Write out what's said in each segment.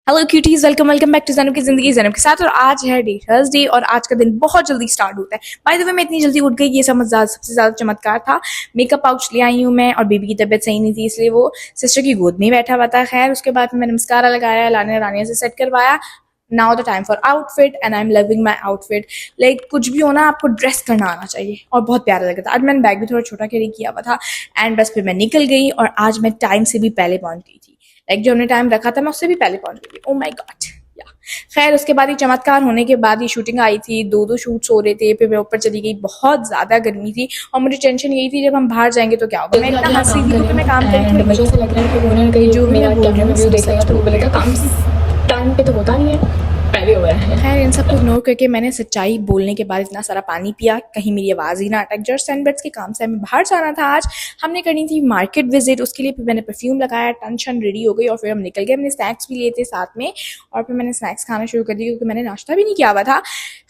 Hello cuties, welcome welcome back to Zainab की ज़िंदगी ज़ैनब के साथ। और आज है डे थर्सडे और आज का दिन बहुत जल्दी स्टार्ट होता है। बाय द वे मैं इतनी जल्दी उठ गई, ये सबसे ज़्यादा चमत्कार था। मेकअप पाउच ले आई हूँ मैं, और बेबी की तबीयत सही नहीं थी इसलिए वो सिस्टर की गोद में ही बैठा हुआ था। खैर उसके बाद मैंने मस्कारा लगाया, लाने रानिया से सेट करवाया। Now the time for outfit and I am loving my outfit. Like कुछ भी हो ना, आपको ड्रेस करना आना चाहिए और बहुत प्यारा लगा था। आज मैंने बैग भी थोड़ा छोटा कैरी किया हुआ था एंड बस फिर मैं निकल गई और आज मैं टाइम से भी पहले पहुंच गई थी। लाइक जो हमने टाइम रखा था मैं उससे भी पहले पहुंच गई थी। Oh my God. खैर उसके बाद ही चमत्कार होने के बाद ही शूटिंग आई थी, दो शूट्स हो रहे थे, फिर मैं ऊपर चली गई। बहुत ज्यादा गर्मी थी और मुझे टेंशन यही थी जब हम बाहर जाएंगे तो क्या होगा। मैं इतना हंस रही थी क्योंकि मैं काम कर रही थी। मुझे ऐसा लग रहा है कि उन्होंने कहीं जो भी मेरा मैं बोल रही कैमरा हूँ व्यू सब देख लेगा सच तो वो बोल रही बोलेगा हूँ। काम टाइम पे तो होता नहीं है, पहले हो रहा है। खैर इन सबको इग्नोर करके मैंने सच्चाई बोलने के बाद इतना सारा पानी पिया, कहीं मेरी आवाज़ ही ना अटक जाए। सनबर्ड्स के काम से हमें बाहर जाना था आज। हमने करनी थी मार्केट विजिट, उसके लिए फिर मैंने परफ्यूम लगाया, टेंशन रेडी हो गई और फिर हम निकल गए। हमने स्नैक्स भी लिए थे साथ में और फिर मैंने स्नैक्स खाना शुरू कर दिया क्योंकि मैंने नाश्ता भी नहीं किया हुआ था।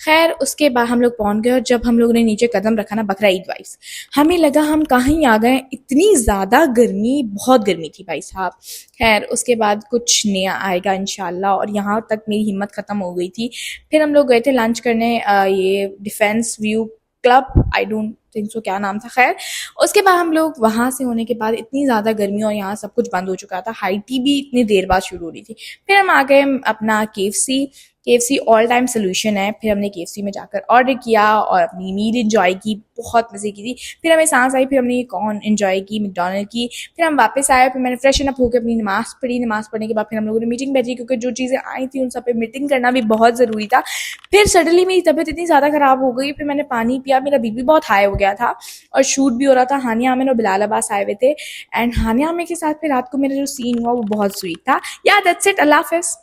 खैर उसके बाद हम लोग पहुंच गए और जब हम लोग ने नीचे कदम रखा ना, बकरा ईद वाइब्स, हमें लगा हम कहीं आ गए। इतनी ज़्यादा गर्मी, बहुत गर्मी थी भाई साहब। खैर उसके बाद कुछ नया आएगा इंशाल्लाह, और यहाँ तक मेरी हिम्मत ख़त्म हो गई थी। फिर हम लोग गए थे लंच करने, ये defence view club, I don't think so क्या नाम था। खैर उसके बाद हम लोग वहाँ से होने के बाद इतनी ज़्यादा गर्मी और यहाँ सब कुछ बंद हो चुका था, हाई टी भी इतनी देर बाद शुरू हो रही थी। फिर हम आ गए अपना KFC ऑल टाइम सोल्यूशन है। फिर हमने KFC में जाकर ऑर्डर किया और अपनी मील इंजॉय की, बहुत मज़े की थी। फिर हमें सांस आई, फिर हमने ये कॉर्न इंजॉय की मैकडोनल्ड की। फिर हम वापस आए, फिर मैंने फ्रेशन अप होकर अपनी नमाज़ पढ़ी। नमाज़ पढ़ने के बाद फिर हम लोगों ने मीटिंग बैठी क्योंकि जो चीज़ें आई थी उन सब पे मीटिंग करना भी बहुत ज़रूरी था। फिर सडनली मेरी तबीयत इतनी ज़्यादा ख़राब हो गई, फिर मैंने पानी पिया, मेरा बीपी बहुत हाई हो गया था और शूट भी हो रहा था। हानिया आमिर और बिलाल अब्बास आए हुए थे एंड हानिया आमिर के साथ फिर रात को मेरा जो सीन हुआ वो बहुत स्वीट था। या दैट्स इट, अल्लाह हाफ़िज़।